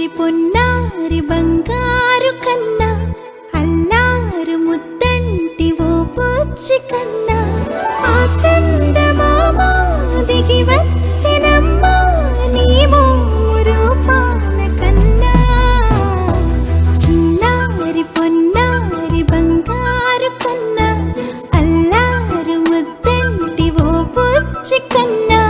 పొన్నారి బంగారు కన్నా అల్లారు ముద్దంటి ఓ పూచి కన్నా ఆ చందమామ దిగి వచ్చినమ్మా నీ రూపాన కన్నా చిన్నారి పొన్నారి బంగారు కన్నా అల్లారు ముద్దంటి ఓ పూచి కన్నా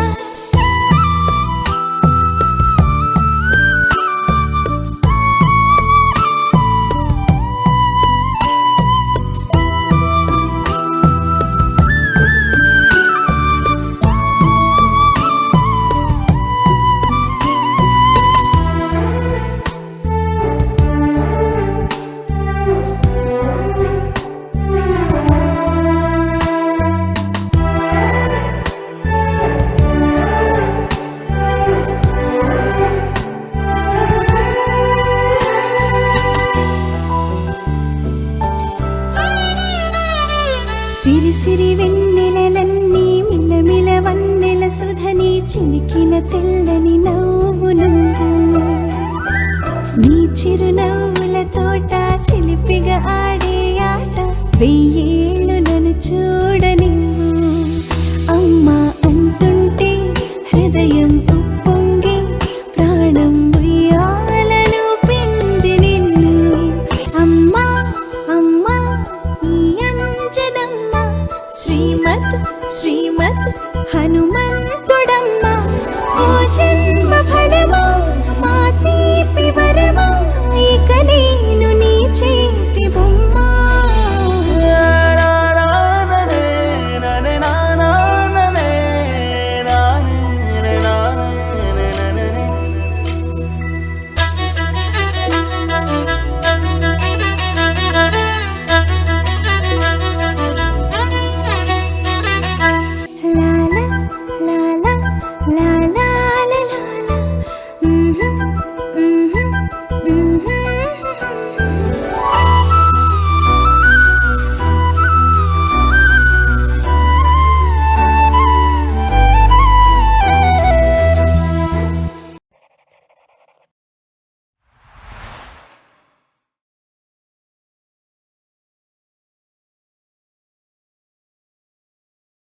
సిరి సిరి వెన్నెలలన్నీ మిలమిల వన్నెల సుధని చిలికిన తెల్లని నవ్వు నువ్వు నీ చిరునవ్వుల తోట చిలిపిగా ఆడే ఆట వెయ్యేళ్ళు నన్ను చూడని